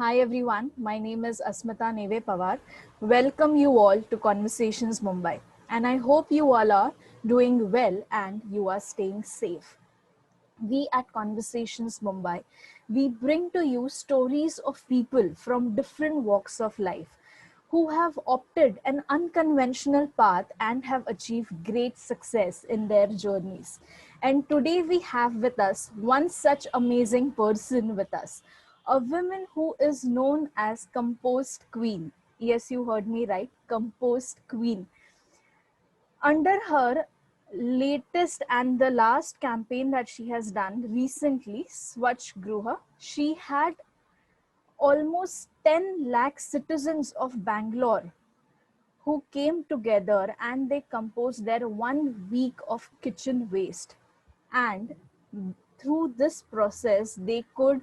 Hi everyone, my name is Asmita Neve Pawar. Welcome you all to Conversations Mumbai. And I hope you all are doing well and you are staying safe. We at Conversations Mumbai, we bring to you stories of people from different walks of life who have opted an unconventional path and have achieved great success in their journeys. And today we have with us one such amazing person with us, a woman who is known as Compost Queen. Yes, you heard me right, Compost Queen. Under her latest and the last campaign that she has done recently, Swachh Gruha, she had almost 10 lakh citizens of Bangalore who came together and they composed their 1 week of kitchen waste. And through this process, they could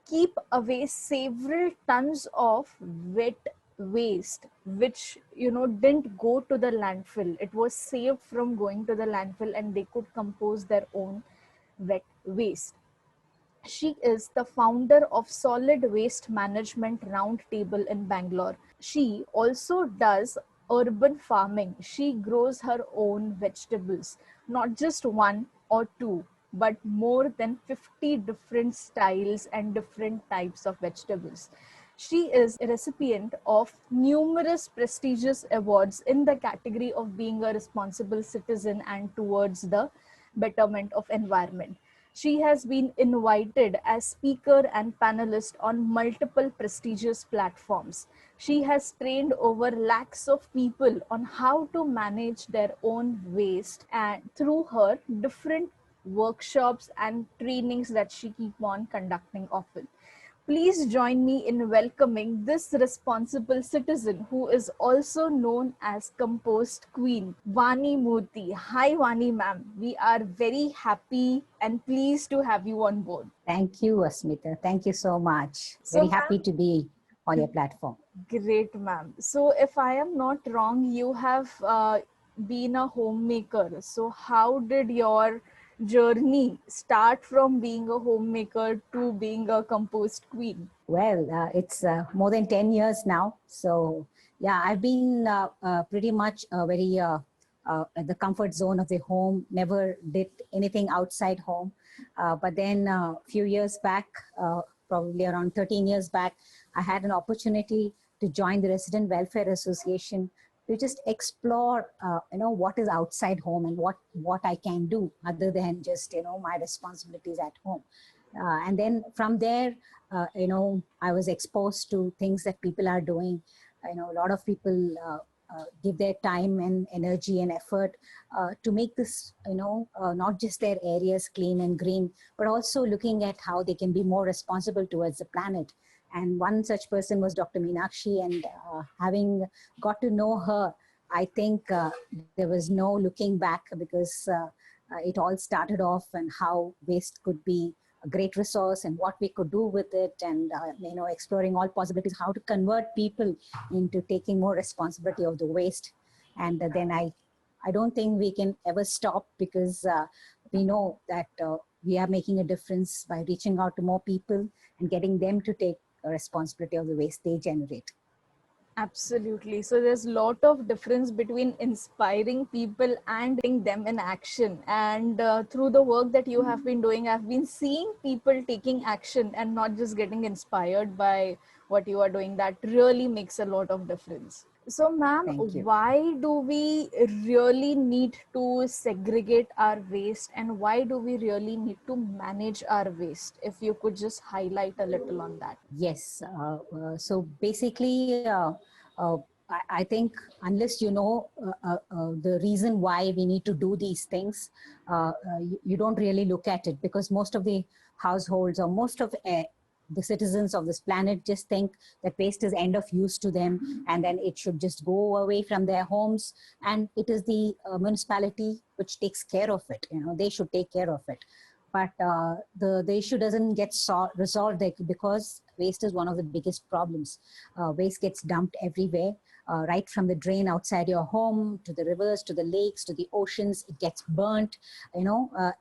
keep away several tons of wet waste which didn't go to the landfill. It was saved from going to the landfill and they could compose their own wet waste. She is the founder of Solid Waste Management Roundtable in Bangalore. She also does urban farming. She grows her own vegetables, not just one or two, but more than 50 different styles and different types of vegetables. She is a recipient of numerous prestigious awards in the category of being a responsible citizen and towards the betterment of environment. She has been invited as speaker and panelist on multiple prestigious platforms. She has trained over lakhs of people on how to manage their own waste, and through her different workshops and trainings that she keep on conducting often. Please join me in welcoming this responsible citizen who is also known as Compost Queen, Vani Murthy. Hi Vani ma'am, we are very happy and pleased to have you on board. Thank you, Asmita. Thank you so much. So Very happy ma'am, to be on your platform. great ma'am. So if I am not wrong, you have been a homemaker. So how did your journey start from being a homemaker to being a Compost Queen? Well, it's more than 10 years now. So, yeah, I've been pretty much very at the comfort zone of the home, never did anything outside home. But then a few years back, probably around 13 years back, I had an opportunity to join the Resident Welfare Association to just explore, what is outside home and what I can do other than just, my responsibilities at home. And then from there, I was exposed to things that people are doing. A lot of people give their time and energy and effort to make this, not just their areas clean and green, but also looking at how they can be more responsible towards the planet. And one such person was Dr. Meenakshi, and having got to know her, I think there was no looking back, because it all started off and how waste could be a great resource and what we could do with it, and exploring all possibilities, how to convert people into taking more responsibility of the waste. And then I don't think we can ever stop, because we know that we are making a difference by reaching out to more people and getting them to take a responsibility of the waste they generate. Absolutely. So there's a lot of difference between inspiring people and getting them in action. And through the work that you have been doing, I've been seeing people taking action and not just getting inspired by what you are doing. That really makes a lot of difference. So, ma'am, Thank you. why do we really need to segregate our waste and why do we really need to manage our waste? If you could just highlight a little on that. Yes. So basically, I think unless you know the reason why we need to do these things, you don't really look at it, because most of the households or most of the citizens of this planet just think that waste is end of use to them, and then it should just go away from their homes, and it is the municipality which takes care of it. They should take care of it. But the issue doesn't get resolved there, because waste is one of the biggest problems. Waste gets dumped everywhere, right from the drain outside your home to the rivers, to the lakes, to the oceans. It gets burnt.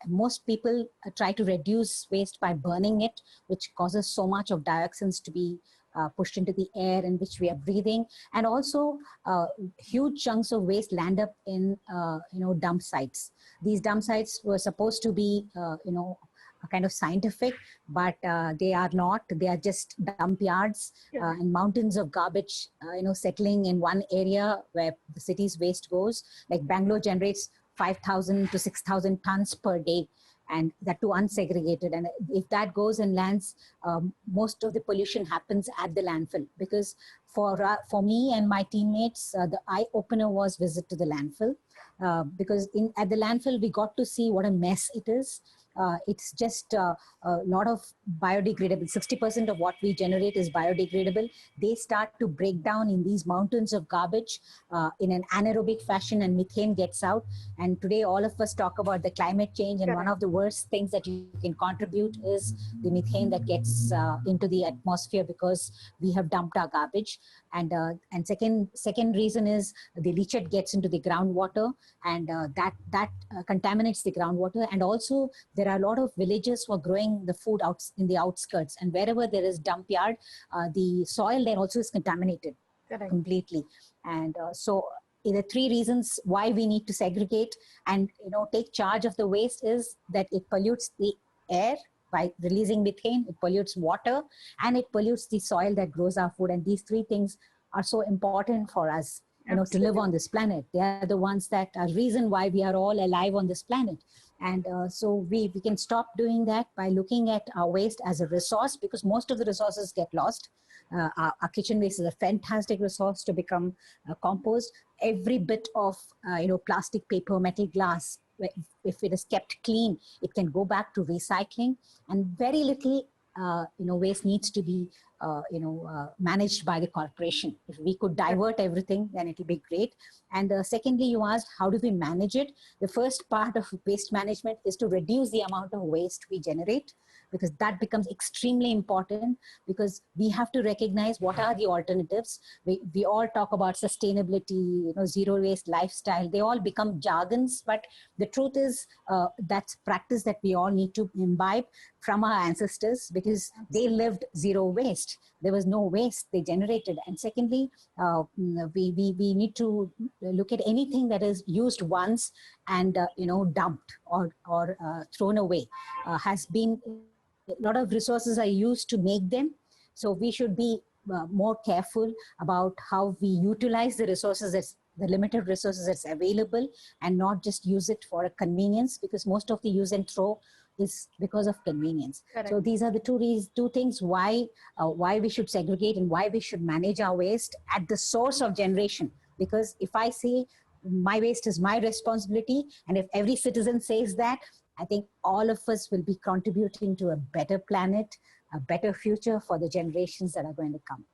Most people try to reduce waste by burning it, which causes so much of dioxins to be pushed into the air in which we are breathing. And also huge chunks of waste land up in, dump sites. These dump sites were supposed to be, a kind of scientific, but they are not. They are just dump yards and mountains of garbage, settling in one area where the city's waste goes. Like Bangalore generates 5,000 to 6,000 tons per day, and that too unsegregated. And if that goes and lands, most of the pollution happens at the landfill. Because for me and my teammates, the eye opener was visit to the landfill, because at the landfill we got to see what a mess it is. It's just a lot of biodegradable. 60% of what we generate is biodegradable. They start to break down in these mountains of garbage in an anaerobic fashion, and methane gets out. And today all of us talk about the climate change, and one of the worst things that you can contribute is the methane that gets into the atmosphere because we have dumped our garbage. And second reason is the leachate gets into the groundwater, and that contaminates the groundwater. And also there are a lot of villages who are growing the food out in the outskirts, and wherever there is dump yard, the soil there also is contaminated completely. And so the three reasons why we need to segregate and take charge of the waste is that it pollutes the air by releasing methane, it pollutes water, and it pollutes the soil that grows our food. And these three things are so important for us, to live on this planet. They are the ones that are reason why we are all alive on this planet. And so we can stop doing that by looking at our waste as a resource, because most of the resources get lost. Our kitchen waste is a fantastic resource to become compost. Every bit of plastic, paper, metal, glass, if it is kept clean, it can go back to recycling. And very little waste needs to be managed by the corporation. If we could divert everything, then it will be great. And secondly, you asked, how do we manage it? The first part of waste management is to reduce the amount of waste we generate, because that becomes extremely important, because we have to recognize what are the alternatives. We all talk about sustainability, zero waste lifestyle. They all become jargons, but the truth is that's practice that we all need to imbibe from our ancestors, because they lived zero waste. There was no waste they generated. And secondly, we need to look at anything that is used once and dumped or thrown away. Has been a lot of resources are used to make them. So we should be more careful about how we utilize the resources, the limited resources that's available, and not just use it for a convenience, because most of the use and throw is because of convenience. Correct. So these are the two things why we should segregate and why we should manage our waste at the source of generation. Because if I say my waste is my responsibility, and if every citizen says that, I think all of us will be contributing to a better planet, a better future for the generations that are going to come.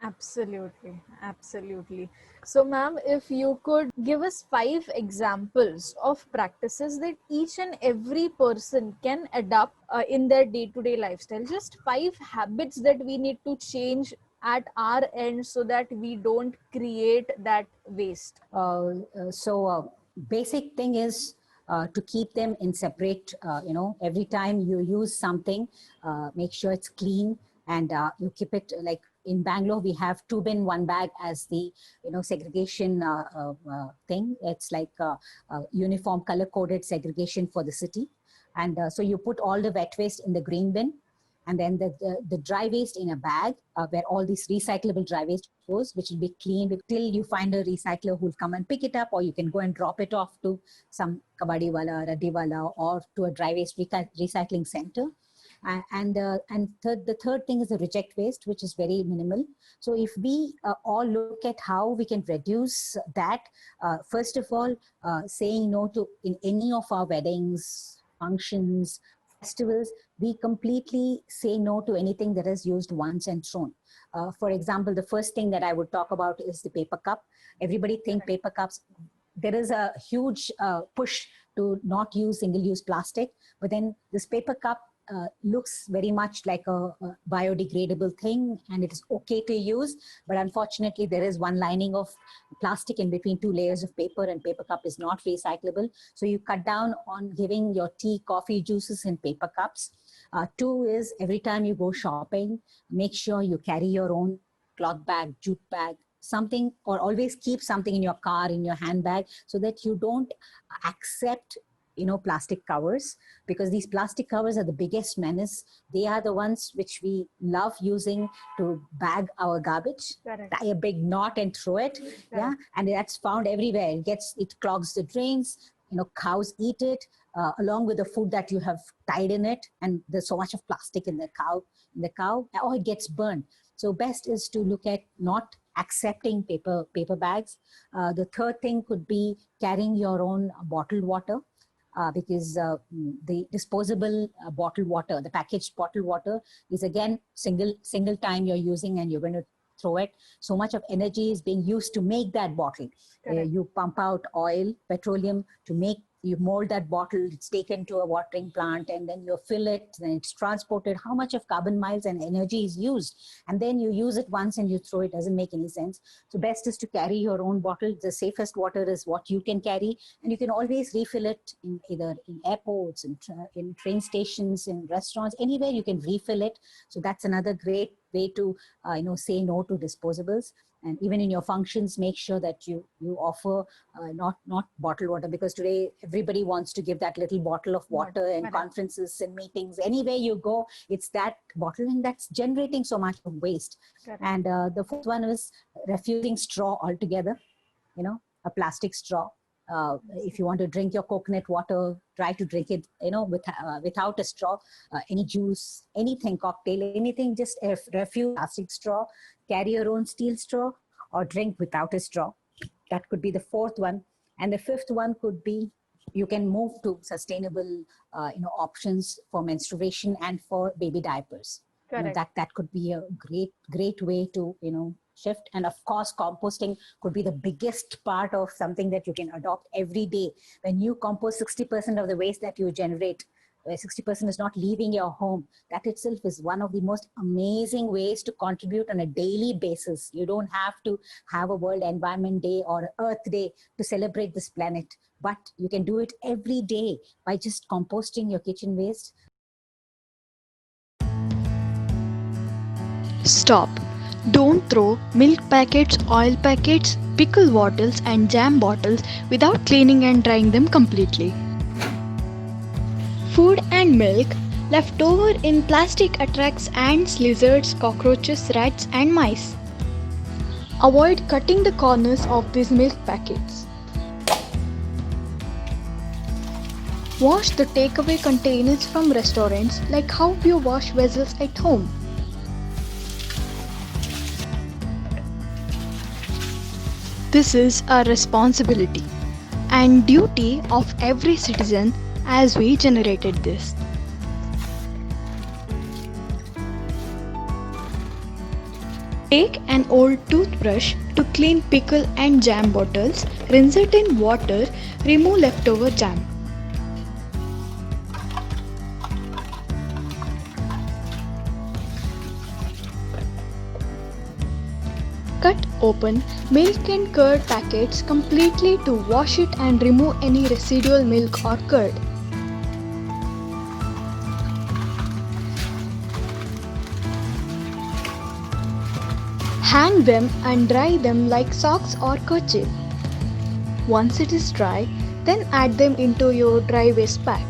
Absolutely. Absolutely. So, ma'am, if you could give us 5 examples of practices that each and every person can adopt in their day-to-day lifestyle, just 5 habits that we need to change at our end so that we don't create that waste. Basic thing is to keep them in separate, every time you use something, make sure it's clean, and you keep it like in Bangalore, we have 2 bin 1 bag as the segregation thing. It's like uniform color coded segregation for the city. And so you put all the wet waste in the green bin, and then the dry waste in a bag where all these recyclable dry waste goes, which will be cleaned till you find a recycler who will come and pick it up, or you can go and drop it off to some kabadi wala, raddi wala, or to a dry waste recycling center. And the third thing is the reject waste, which is very minimal. So if we all look at how we can reduce that, first of all, saying no to in any of our weddings, functions, festivals, we completely say no to anything that is used once and thrown. For example, the first thing that I would talk about is the paper cup. Everybody think paper cups. There is a huge push to not use single-use plastic, but then this paper cup looks very much like a biodegradable thing, and it is okay to use, but unfortunately there is one lining of plastic in between 2 layers of paper, and paper cup is not recyclable. So you cut down on giving your tea, coffee, juices in paper cups. Two is every time you go shopping, make sure you carry your own cloth bag, jute bag, something, or always keep something in your car, in your handbag, so that you don't accept plastic covers, because these plastic covers are the biggest menace. They are the ones which we love using to bag our garbage. Correct. Tie a big knot and throw it. Correct. Yeah, and that's found everywhere. It clogs the drains. Cows eat it along with the food that you have tied in it, and there's so much of plastic in the cow, or it gets burned. So best is to look at not accepting paper bags. The third thing could be carrying your own bottled water. Because the disposable bottled water, the packaged bottled water, is again single time you're using, and you're going to throw it. So much of energy is being used to make that bottle. You pump out oil, petroleum to make, you mold that bottle, it's taken to a watering plant, and then you fill it, then it's transported. How much of carbon miles and energy is used? And then you use it once and you throw it. Doesn't make any sense. So best is to carry your own bottle. The safest water is what you can carry, and you can always refill it in either in airports, in train stations, in restaurants, anywhere you can refill it. So that's another great way to say no to disposables. And even in your functions, make sure that you offer not bottled water, because today everybody wants to give that little bottle of water in conferences and meetings. Anywhere you go, it's that bottling that's generating so much of waste. And the fourth one is refusing straw altogether. A plastic straw. If you want to drink your coconut water, try to drink it, without a straw. Any juice, anything, cocktail, anything, just refuse plastic straw. Carry your own steel straw, or drink without a straw. That could be the fourth one. And the fifth one could be, you can move to sustainable, options for menstruation and for baby diapers. That could be a great way to, shift. And of course, composting could be the biggest part of something that you can adopt every day. When you compost 60% of the waste that you generate, 60% is not leaving your home. That itself is one of the most amazing ways to contribute on a daily basis. You don't have to have a World Environment Day or Earth Day to celebrate this planet, but you can do it every day by just composting your kitchen waste. Stop. Don't throw milk packets, oil packets, pickle bottles and jam bottles without cleaning and drying them completely. Food and milk left over in plastic attracts ants, lizards, cockroaches, rats and mice. Avoid cutting the corners of these milk packets. Wash the takeaway containers from restaurants like how you wash vessels at home. This is a responsibility and duty of every citizen as we generated this. Take an old toothbrush to clean pickle and jam bottles, rinse it in water, remove leftover jam. Cut open milk and curd packets completely to wash it and remove any residual milk or curd. Hang them and dry them like socks or kerchief. Once it is dry, then add them into your dry waste bag.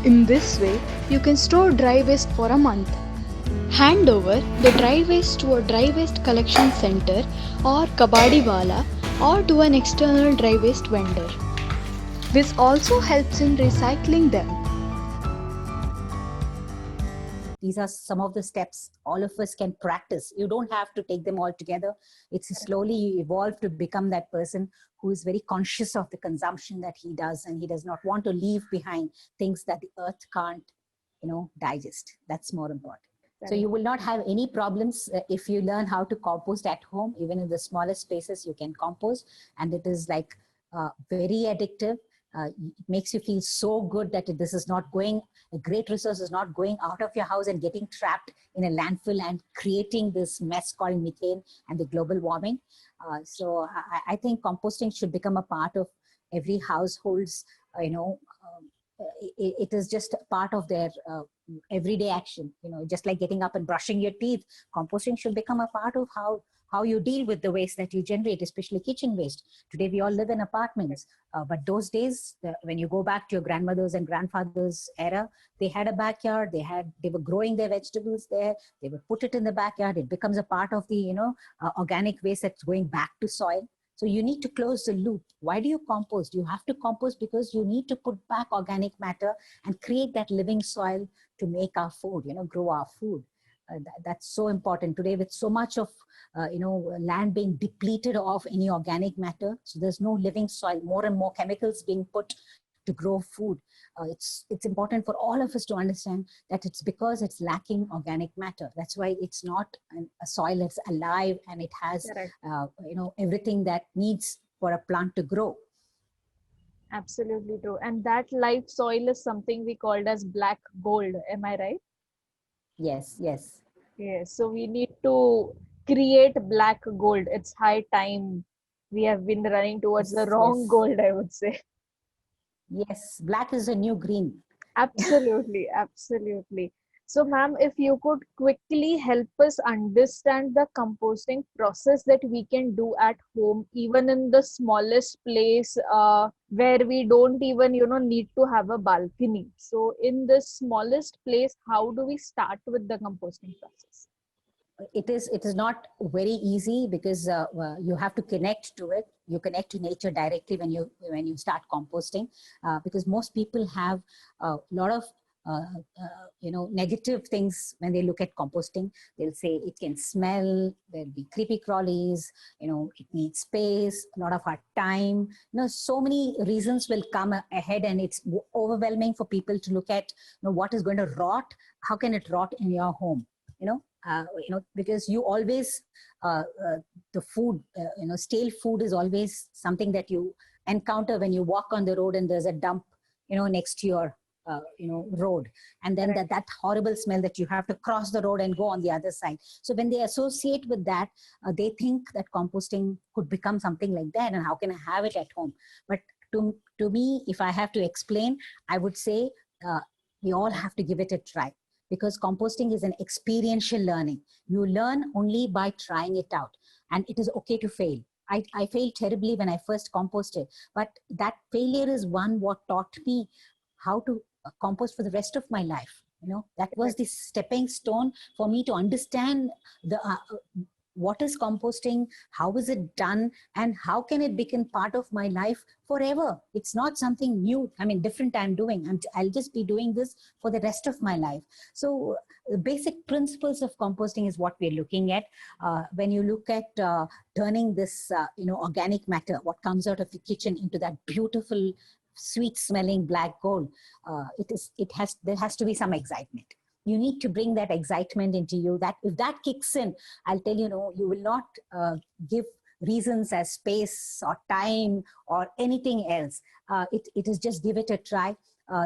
In this way, you can store dry waste for a month. Hand over the dry waste to a dry waste collection center or kabadiwala, or to an external dry waste vendor. This also helps in recycling them. These are some of the steps all of us can practice. You don't have to take them all together. It's slowly you evolve to become that person who is very conscious of the consumption that he does, and he does not want to leave behind things that the earth can't, digest. That's more important. So you will not have any problems if you learn how to compost at home. Even in the smallest spaces, you can compost, and it is like very addictive. It makes you feel so good that this is not going, a great resource is not going out of your house and getting trapped in a landfill and creating this mess called methane and the global warming. So I think composting should become a part of every household's, it is just a part of their everyday action. Just like getting up and brushing your teeth, composting should become a part of how you deal with the waste that you generate, especially kitchen waste. Today we all live in apartments, but those days, when you go back to your grandmother's and grandfather's era, they had a backyard. They were growing their vegetables there. They would put it in the backyard. It becomes a part of the organic waste that's going back to soil. So you need to close the loop. Why do you compost? You have to compost because you need to put back organic matter and create that living soil to make our food, grow our food. That's so important today, with so much of land being depleted of any organic matter. So there's no living soil, more and more chemicals being put to grow food. It's important for all of us to understand that it's because it's lacking organic matter. That's why it's not a soil that's alive and it has everything that needs for a plant to grow. Absolutely true. And that live soil is something we called as black gold. Am I right? Yes. Yes. So we need to create black gold. It's high time. We have been running towards the wrong gold, I would say. Yes, black is a new green. Absolutely, absolutely. So, ma'am, if you could quickly help us understand the composting process that we can do at home, even in the smallest place where we don't even, need to have a balcony. So, in the smallest place, how do we start with the composting process? It is not very easy because you have to connect to it. You connect to nature directly when you start composting, because most people have a lot of negative things when they look at composting. They'll say it can smell, there'll be creepy crawlies, it needs space, a lot of our time. So many reasons will come ahead, and it's overwhelming for people to look at what is going to rot. How can it rot in your home? Because you always, the food, stale food is always something that you encounter when you walk on the road and there's a dump, next to your, road. And then that horrible smell that you have to cross the road and go on the other side. So when they associate with that, they think that composting could become something like that. And how can I have it at home? But to me, if I have to explain, I would say we all have to give it a try. Because composting is an experiential learning. You learn only by trying it out. And it is okay to fail. I failed terribly when I first composted. But that failure is what taught me how to compost for the rest of my life. That was the stepping stone for me to understand what is composting, how is it done, and how can it become part of my life forever. It's not something new, different I'm doing. I'll just be doing this for the rest of my life. So the basic principles of composting is what we're looking at. When you look at turning this, organic matter, what comes out of the kitchen, into that beautiful, sweet smelling black gold, there has to be some excitement. You need to bring that excitement into you. That if that kicks in, I'll tell you, you will not give reasons as space or time or anything else. It is just give it a try.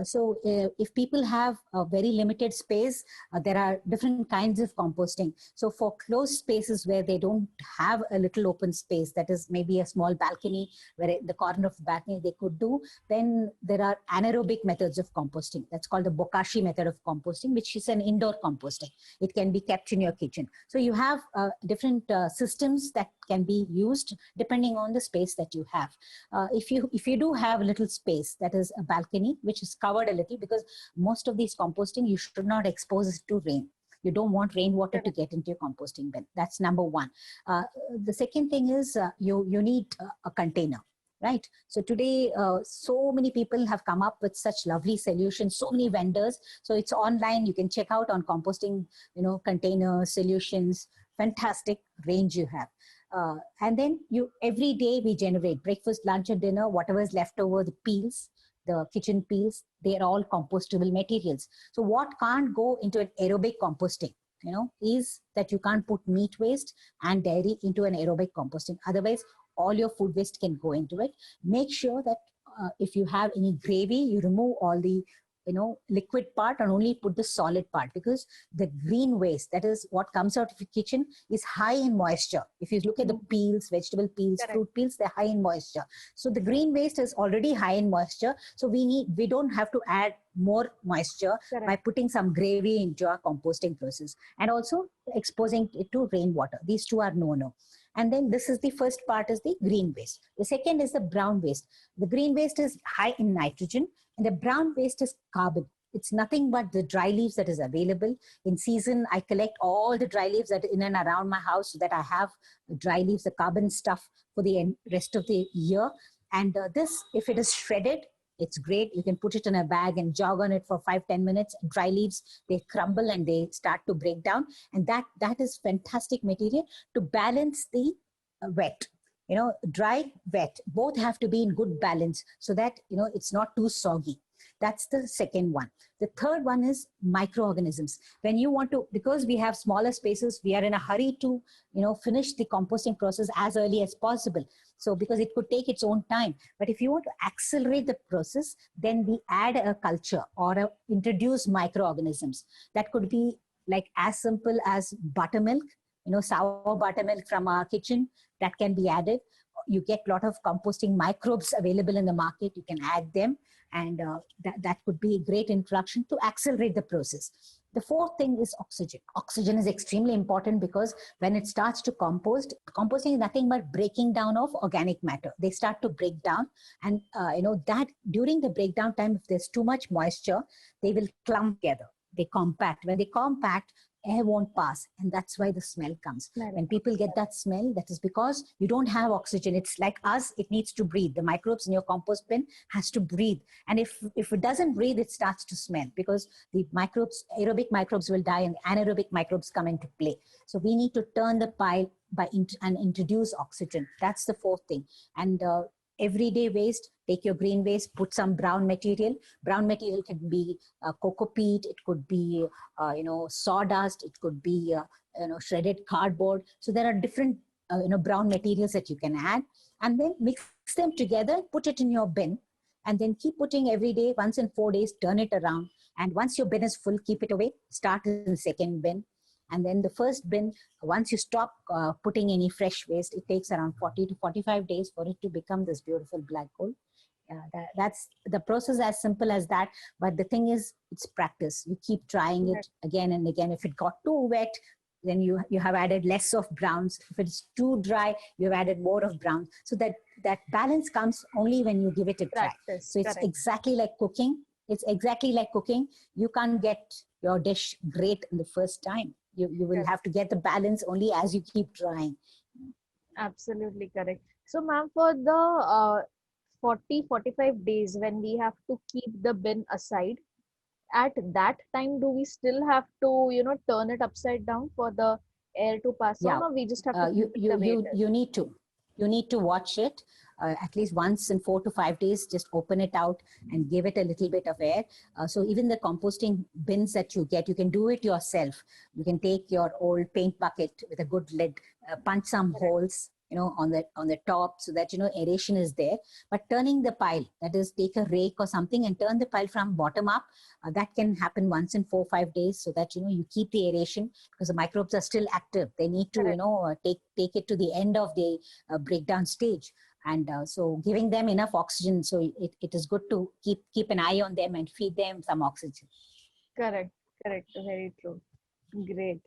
So if people have a very limited space, there are different kinds of composting. So for closed spaces where they don't have a little open space, that is maybe a small balcony where the corner of the balcony they could do, then there are anaerobic methods of composting. That's called the Bokashi method of composting, which is an indoor composting. It can be kept in your kitchen. So you have different systems that can be used depending on the space that you have. If you do have a little space, that is a balcony, which is covered a little, because most of these composting, you should not expose it to rain. You don't want rainwater to get into your composting bin. That's number one. The second thing is you need a container, right? So today, so many people have come up with such lovely solutions, so many vendors. So it's online. You can check out on composting, container solutions, fantastic range you have. And then every day we generate breakfast, lunch and dinner, whatever is left over, the peels, the kitchen peels, they're all compostable materials. So what can't go into an aerobic composting, is that you can't put meat waste and dairy into an aerobic composting. Otherwise, all your food waste can go into it. Make sure that if you have any gravy, you remove all the liquid part and only put the solid part, because the green waste, that is what comes out of the kitchen, is high in moisture. If you look at the peels, vegetable peels, Correct. fruit peels, they're high in moisture. So the green waste is already high in moisture. So we don't have to add more moisture Correct. by putting some gravy into our composting process, and also exposing it to rainwater. These two are no. And then this is the first part, is the green waste. The second is the brown waste. The green waste is high in nitrogen, and the brown waste is carbon. It's nothing but the dry leaves that is available. In season, I collect all the dry leaves that are in and around my house, so that I have dry leaves, the carbon stuff, for the rest of the year. And this, if it is shredded, it's great. You can put it in a bag and jog on it for 5-10 minutes. Dry leaves, they crumble and they start to break down. And that is fantastic material to balance the wet. Dry, wet, both have to be in good balance, so that, it's not too soggy. That's the second one. The third one is microorganisms. When you want to, because we have smaller spaces, we are in a hurry to, finish the composting process as early as possible. So because it could take its own time. But if you want to accelerate the process, then we add a culture or introduce microorganisms. That could be like as simple as buttermilk, sour buttermilk from our kitchen, that can be added. You get a lot of composting microbes available in the market. You can add them, and that could be a great introduction to accelerate the process. The fourth thing is oxygen. Oxygen is extremely important, because when it starts to compost, composting is nothing but breaking down of organic matter. They start to break down, and that during the breakdown time, if there's too much moisture, they will clump together. They compact. When they compact, air won't pass, and that's why the smell comes. When people get that smell, that is because you don't have oxygen. It's like us, it needs to breathe. The microbes in your compost bin has to breathe, and if it doesn't breathe, it starts to smell, because the aerobic microbes will die and anaerobic microbes come into play. So we need to turn the pile and introduce oxygen. That's the fourth thing. And everyday waste, take your green waste, put some brown material. Brown material can be cocoa peat, it could be sawdust, it could be shredded cardboard. So there are different brown materials that you can add, and then mix them together, put it in your bin, and then keep putting every day. Once in 4 days, turn it around, and once your bin is full, keep it away. Start in the second bin. And then the first bin, once you stop putting any fresh waste, it takes around 40 to 45 days for it to become this beautiful black gold. That's the process, as simple as that. But the thing is, it's practice. You keep trying it again and again. If it got too wet, then you have added less of browns. If it's too dry, you've added more of browns. So that balance comes only when you give it a try. Practice. So it's exactly like cooking. It's exactly like cooking. You can't get your dish great in the first time. You will have to get the balance only as you keep trying. Absolutely correct. So, ma'am, for the 40-45 days when we have to keep the bin aside, at that time, do we still have to, turn it upside down for the air to pass on, or we just have to keep it the way it is? You need to watch it at least once in 4 to 5 days. Just open it out and give it a little bit of air. So even the composting bins that you get, you can do it yourself. You can take your old paint bucket with a good lid, punch some holes, on the top, so that aeration is there. But turning the pile, that is, take a rake or something and turn the pile from bottom up. That can happen once in 4 or 5 days, so that you keep the aeration, because the microbes are still active. They need to take it to the end of the breakdown stage. And so giving them enough oxygen, so it is good to keep an eye on them and feed them some oxygen. Correct. Very true. Great.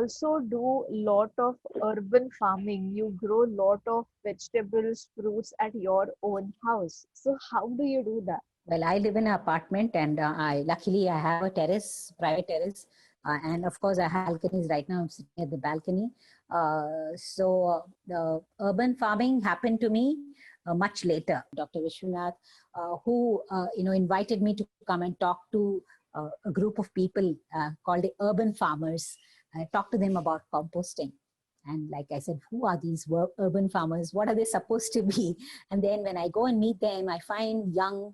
also do lot of urban farming. You grow lot of vegetables, fruits at your own house. So how do you do that? Well, I live in an apartment, and luckily I have a terrace, private terrace, and of course I have balconies. Right now I'm sitting at the balcony. The urban farming happened to me much later. Dr. Vishwanath, who invited me to come and talk to a group of people called the urban farmers. I talked to them about composting. And like I said, who are these urban farmers? What are they supposed to be? And then when I go and meet them, I find young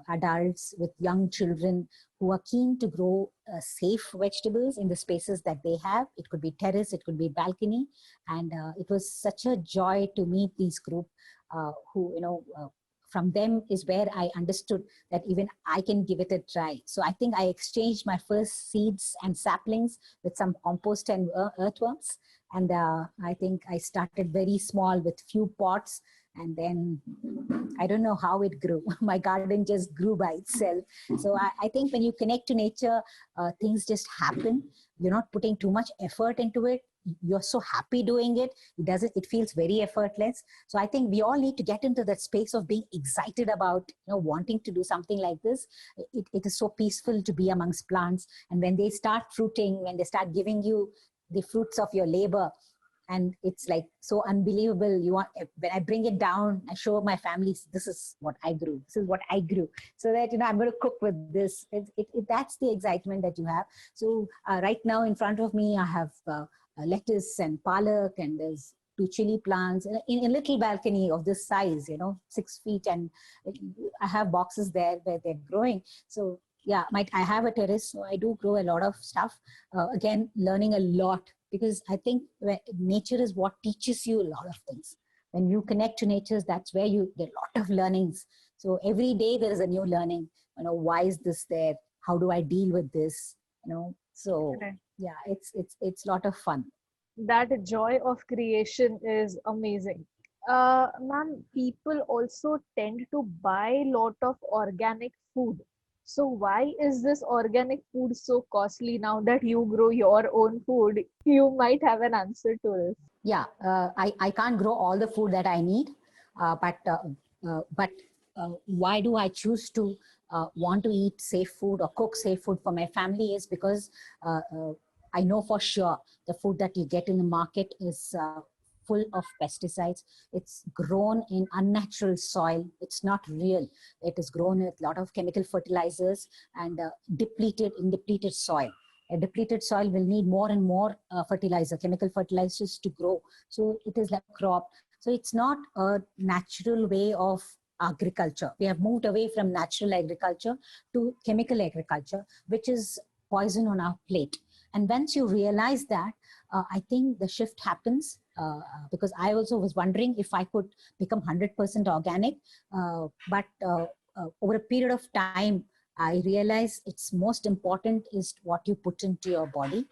adults with young children who are keen to grow safe vegetables in the spaces that they have. It could be terrace, it could be balcony. And it was such a joy to meet these group from them is where I understood that even I can give it a try. So I think I exchanged my first seeds and saplings with some compost and earthworms. And I think I started very small with few pots, and then I don't know how it grew. My garden just grew by itself. So I think when you connect to nature, things just happen. You're not putting too much effort into it. You're so happy doing it. It feels very effortless. So I think we all need to get into that space of being excited about, wanting to do something like this. It is so peaceful to be amongst plants. And when they start fruiting, when they start giving you the fruits of your labor, and it's like so unbelievable. When I bring it down, I show my family, this is what I grew. This is what I grew. So that, I'm going to cook with this. That's the excitement that you have. So right now in front of me, I have lettuce and palak, and there's 2 chili plants in a little balcony of this size, 6 feet. And I have boxes there where they're growing. So yeah, I have a terrace, so I do grow a lot of stuff. Again, learning a lot, because I think nature is what teaches you a lot of things. When you connect to nature, that's where you get a lot of learnings. So every day there is a new learning. Why is this there? How do I deal with this? So Correct. yeah, it's a lot of fun. That joy of creation is amazing. Ma'am, people also tend to buy lot of organic food. So why is this organic food so costly now that you grow your own food? You might have an answer to this. Yeah, I can't grow all the food that I need, but why do I choose to want to eat safe food or cook safe food for my family is because I know for sure the food that you get in the market is full of pesticides. It's grown in unnatural soil. It's not real. It is grown with a lot of chemical fertilizers and in depleted soil. A depleted soil will need more and more chemical fertilizers to grow. So it is like a crop. So it's not a natural way of agriculture. We have moved away from natural agriculture to chemical agriculture, which is poison on our plate. And once you realize that, I think the shift happens because I also was wondering if I could become 100% organic. But over a period of time, I realized it's most important is what you put into your body,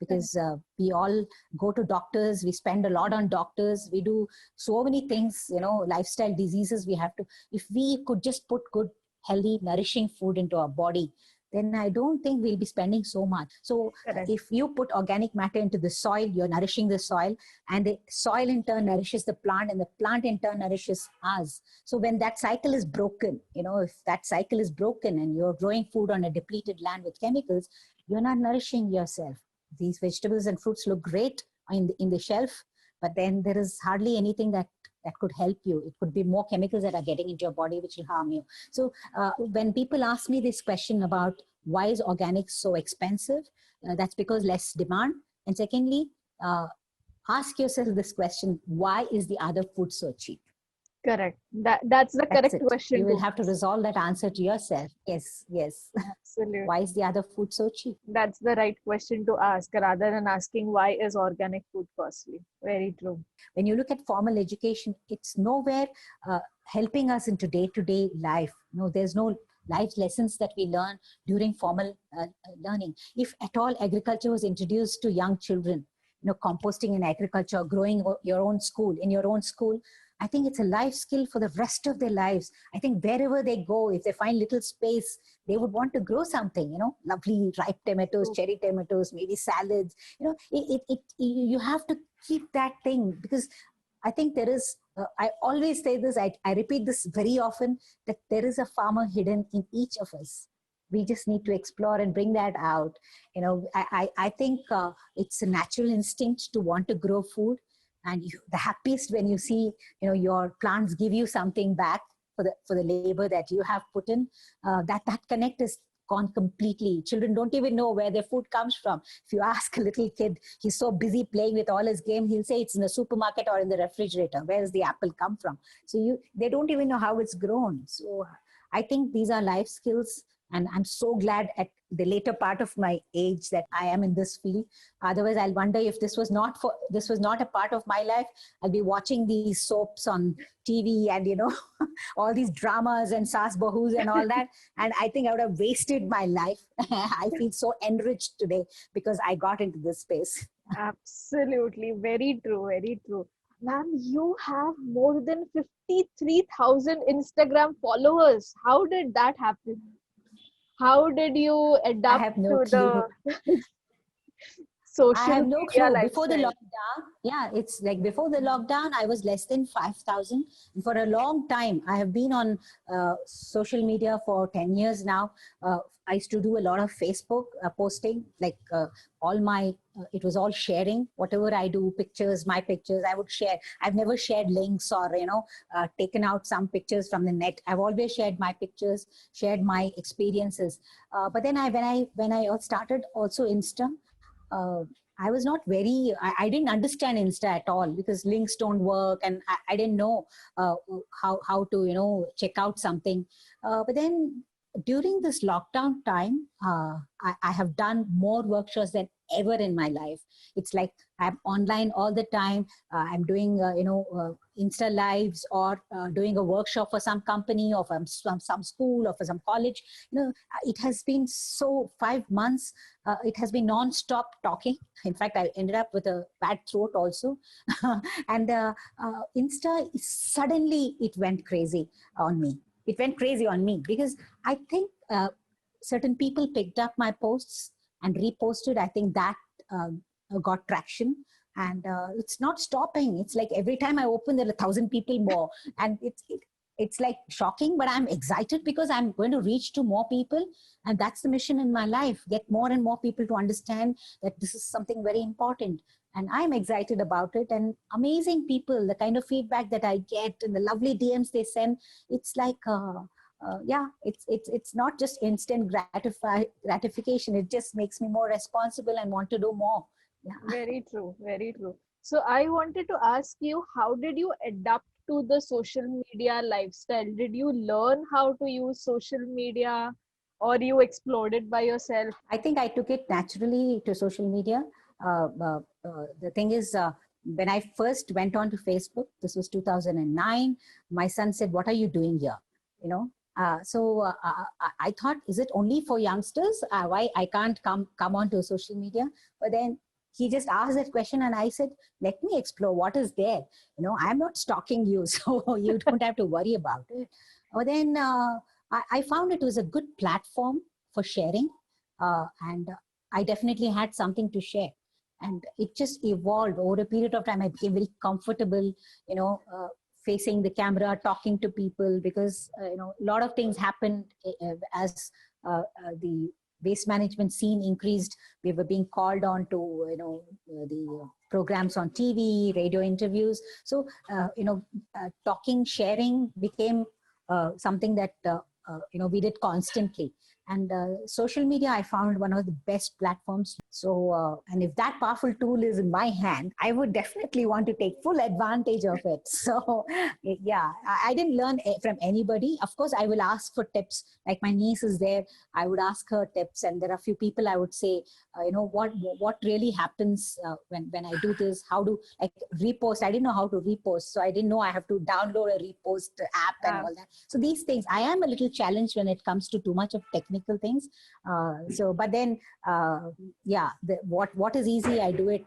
because we all go to doctors, we spend a lot on doctors, we do so many things, lifestyle diseases we have to. If we could just put good, healthy, nourishing food into our body, then I don't think we'll be spending so much. So if you put organic matter into the soil, you're nourishing the soil, and the soil in turn nourishes the plant, and the plant in turn nourishes us. So when that cycle is broken, if that cycle is broken and you're growing food on a depleted land with chemicals, you're not nourishing yourself. These vegetables and fruits look great in the shelf, but then there is hardly anything that could help you. It could be more chemicals that are getting into your body, which will harm you. So when people ask me this question about why is organic so expensive, that's because less demand. And secondly, ask yourself this question, why is the other food so cheap? Correct. That's the correct question. You will have to resolve that answer to yourself. Yes. Absolutely. Why is the other food so cheap? That's the right question to ask rather than asking why is organic food costly. Very true. When you look at formal education, it's nowhere helping us into day-to-day life. There's no life lessons that we learn during formal learning. If at all agriculture was introduced to young children, composting in agriculture, growing in your own school, I think it's a life skill for the rest of their lives. I think wherever they go, if they find little space, they would want to grow something, lovely ripe tomatoes, cherry tomatoes, maybe salads. You have to keep that thing, because I think there is, I always say this, I repeat this very often, that there is a farmer hidden in each of us. We just need to explore and bring that out. I think it's a natural instinct to want to grow food. And the happiest when you see, your plants give you something back for the labor that you have put in. That connect is gone completely. Children don't even know where their food comes from. If you ask a little kid, he's so busy playing with all his games, he'll say it's in the supermarket or in the refrigerator. Where does the apple come from? So they don't even know how it's grown. So I think these are life skills. And I'm so glad at the later part of my age that I am in this field. Otherwise, I'll wonder if this was not a part of my life, I'll be watching these soaps on TV and, all these dramas and Saas Bahus and all that. And I think I would have wasted my life. I feel so enriched today because I got into this space. Absolutely. Very true. Very true. Ma'am, you have more than 53,000 Instagram followers. How did that happen? How did you adapt I have no to clue. the social I have no media clue. Before the lifestyle? lockdown, it's like before the lockdown, I was less than 5,000. And for a long time, I have been on social media for 10 years now. I used to do a lot of Facebook posting, like it was all sharing. Whatever I do, pictures, my pictures, I would share. I've never shared links or, taken out some pictures from the net. I've always shared my pictures, shared my experiences. But then when I started also Insta, I was not I didn't understand Insta at all, because links don't work, and I didn't know how to, check out something. But then during this lockdown time, I have done more workshops than ever in my life. It's like I'm online all the time. I'm doing, Insta lives, or doing a workshop for some company or from some school or for some college. It has been 5 months. It has been non-stop talking. In fact, I ended up with a bad throat also. And Insta, suddenly it went crazy on me. It went crazy on me because I think certain people picked up my posts and reposted. I think that got traction, and it's not stopping. It's like every time I open, there are 1,000 people more, and it's like shocking, but I'm excited because I'm going to reach to more people, and that's the mission in my life: get more and more people to understand that this is something very important. And I'm excited about it. And amazing people, the kind of feedback that I get and the lovely DMs they send, it's like, it's not just instant gratification. It just makes me more responsible and want to do more. Yeah. Very true. Very true. So I wanted to ask you, how did you adapt to the social media lifestyle? Did you learn how to use social media, or you explored it by yourself? I think I took it naturally to social media. The thing is, when I first went on to Facebook, this was 2009, my son said, "What are you doing here?" I thought, is it only for youngsters? Why I can't come onto social media? But then he just asked that question, and I said, let me explore what is there. I'm not stalking you, so you don't have to worry about it. But then I found it was a good platform for sharing, and I definitely had something to share. And it just evolved over a period of time. I became very comfortable, facing the camera, talking to people, because a lot of things happened as the waste management scene increased. We were being called on to the programs on TV, radio interviews. So talking, sharing became something that we did constantly. And social media, I found one of the best platforms. So, and if that powerful tool is in my hand, I would definitely want to take full advantage of it. So, yeah, I didn't learn from anybody. Of course, I will ask for tips. Like my niece is there, I would ask her tips. And there are a few people I would say, what really happens when I do this? How to repost? I didn't know how to repost. So I didn't know I have to download a repost app and all that. So these things, I am a little challenged when it comes to too much of technical things. But then, what is easy, I do it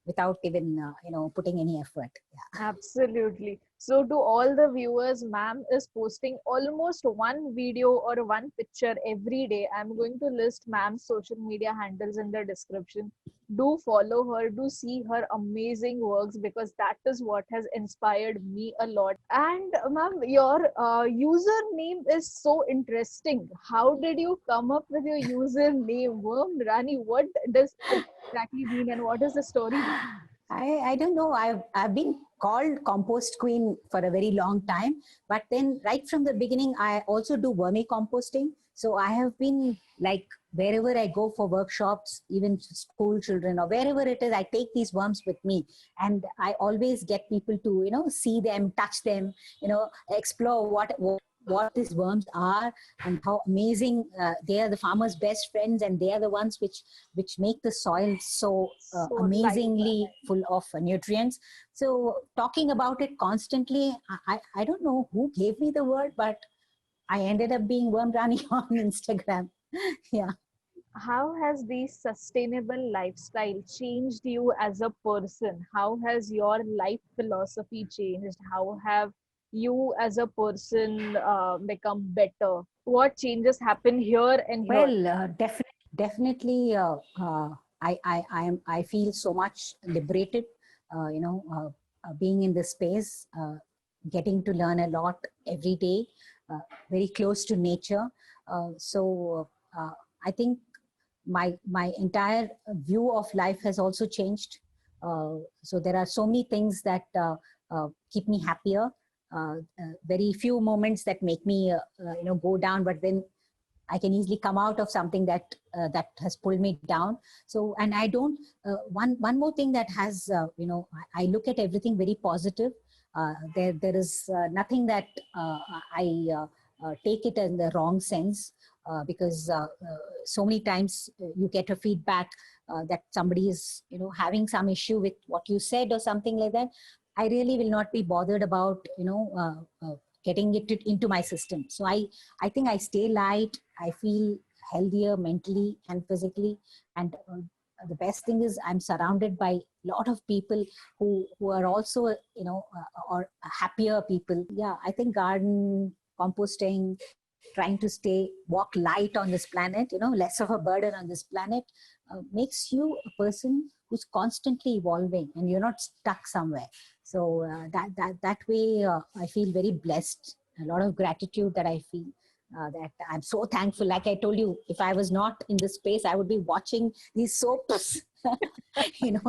without even, putting any effort. Absolutely. So, to all the viewers, ma'am is posting almost one video or one picture every day. I'm going to list ma'am's social media handles in the description. Do follow her, do see her amazing works because that is what has inspired me a lot. And, ma'am, your username is so interesting. How did you come up with your username, Worm Rani? What does it exactly mean, and what is the story behind? I don't know. I've been called compost queen for a very long time, but then right from the beginning, I also do vermicomposting. So I have been like wherever I go for workshops, even school children or wherever it is, I take these worms with me, and I always get people to see them, touch them, explore what these worms are and how amazing they are. The farmers' best friends, and they are the ones which make the soil so So, life. amazingly full of nutrients. So talking about it constantly, I don't know who gave me the word, but I ended up being Worm Rani on Instagram. Yeah. How has the sustainable lifestyle changed you as a person? How has your life philosophy changed? How have you as a person become better? What changes happen here and here? Well, definitely, I feel so much liberated, being in this space, getting to learn a lot every day, very close to nature. So I think my entire view of life has also changed. So there are so many things that keep me happier. Very few moments that make me go down, but then I can easily come out of something that has pulled me down. So, and I don't. One more thing that has I look at everything very positive. There is nothing that I take it in the wrong sense, because so many times you get a feedback that somebody is having some issue with what you said or something like that. I really will not be bothered about getting it into my system. So I think I stay light. I feel healthier mentally and physically. And the best thing is I'm surrounded by a lot of people who are also, or happier people. Yeah, I think garden, composting, trying to walk light on this planet, less of a burden on this planet, makes you a person who's constantly evolving and you're not stuck somewhere. So that way, I feel very blessed. A lot of gratitude that I feel. That I'm so thankful. Like I told you, if I was not in this space, I would be watching these soaps,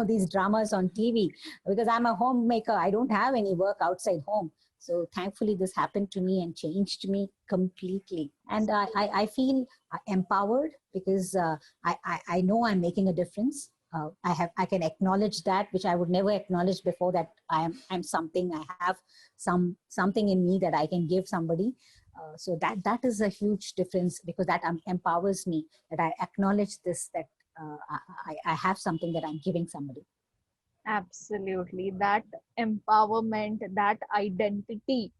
these dramas on TV, because I'm a homemaker. I don't have any work outside home. So thankfully, this happened to me and changed me completely. And I feel empowered because I know I'm making a difference. I can acknowledge that, which I would never acknowledge before, that I'm something. I have something in me that I can give somebody. So that is a huge difference, because that empowers me, that I acknowledge this, that I have something that I'm giving somebody. Absolutely. That empowerment, that identity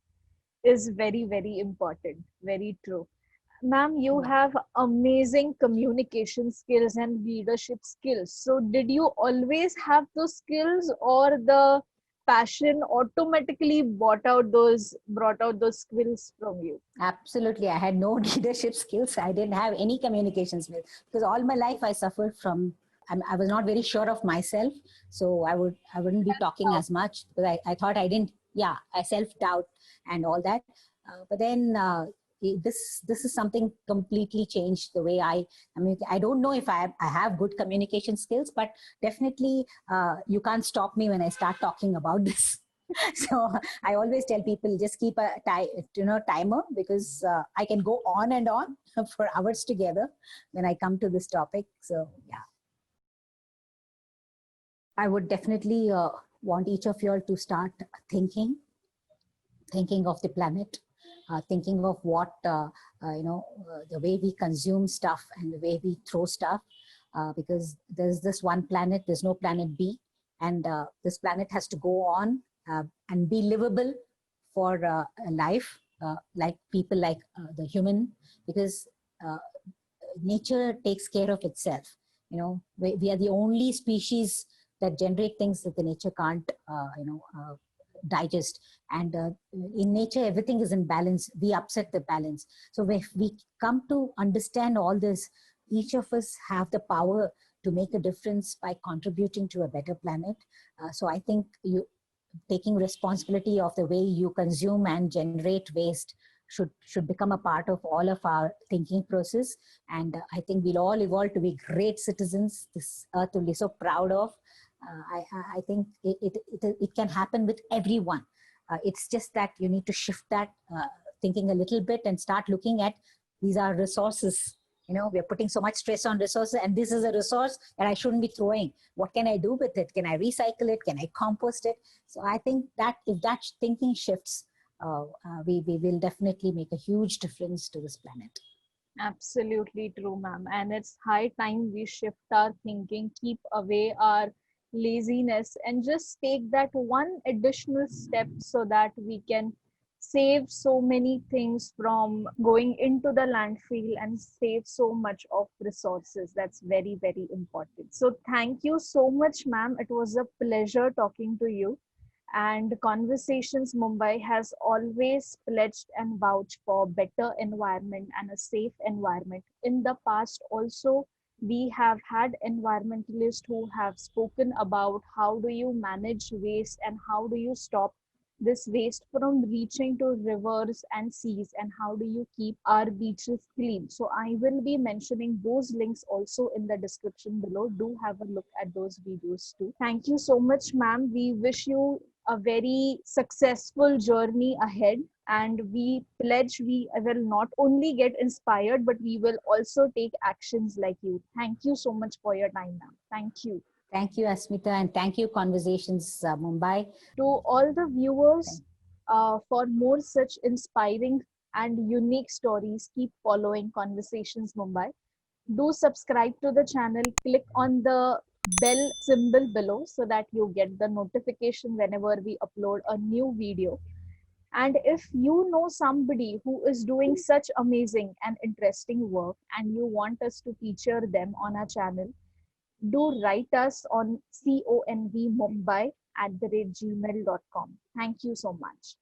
is very, very important. Very true. Ma'am, you Yeah. have amazing communication skills and leadership skills. So, did you always have those skills, or the passion automatically brought out those skills from you? Absolutely. I had no leadership skills. I didn't have any communication skills, because all my life I suffered from, I was not very sure of myself. So I wouldn't be talking as much, because I thought I didn't, yeah, I self-doubt and all that. But then this is something completely changed the way I mean, I don't know if I have good communication skills, but definitely you can't stop me when I start talking about this. So I always tell people, just keep a timer, because I can go on and on for hours together when I come to this topic. So yeah, I would definitely want each of you all to start thinking of the planet, thinking of what the way we consume stuff and the way we throw stuff, because there's this one planet, there's no planet B, and this planet has to go on and be livable for a life, like people, like the human, because uh, nature takes care of itself. We are the only species that generate things that the nature can't digest. And in nature, everything is in balance. We upset the balance. So if we come to understand all this, each of us have the power to make a difference by contributing to a better planet. So I think taking responsibility of the way you consume and generate waste should become a part of all of our thinking process. And I think we'll all evolve to be great citizens this earth will be so proud of. I think it can happen with everyone. It's just that you need to shift that thinking a little bit and start looking at these are resources. We're putting so much stress on resources, and this is a resource that I shouldn't be throwing. What can I do with it? Can I recycle it? Can I compost it? So I think that if that thinking shifts, we will definitely make a huge difference to this planet. Absolutely true, ma'am. And it's high time we shift our thinking, keep away our laziness, and just take that one additional step so that we can save so many things from going into the landfill and save so much of resources. That's very, very important. So thank you so much, ma'am. It was a pleasure talking to you. And Conversations Mumbai has always pledged and vouched for better environment and a safe environment. In the past also, we have had environmentalists who have spoken about how do you manage waste and how do you stop this waste from reaching to rivers and seas, and how do you keep our beaches clean. So I will be mentioning those links also in the description below. Do have a look at those videos too. Thank you so much, ma'am. We wish you a very successful journey ahead, and we pledge we will not only get inspired, but we will also take actions like you. Thank you so much for your time, ma'am. Thank you. Thank you, Asmita, and thank you, Conversations Mumbai. To all the viewers, for more such inspiring and unique stories, keep following Conversations Mumbai. Do subscribe to the channel, click on the bell symbol below so that you get the notification whenever we upload a new video. And if you know somebody who is doing such amazing and interesting work and you want us to feature them on our channel, do write us on convmumbai@gmail.com. Thank you so much.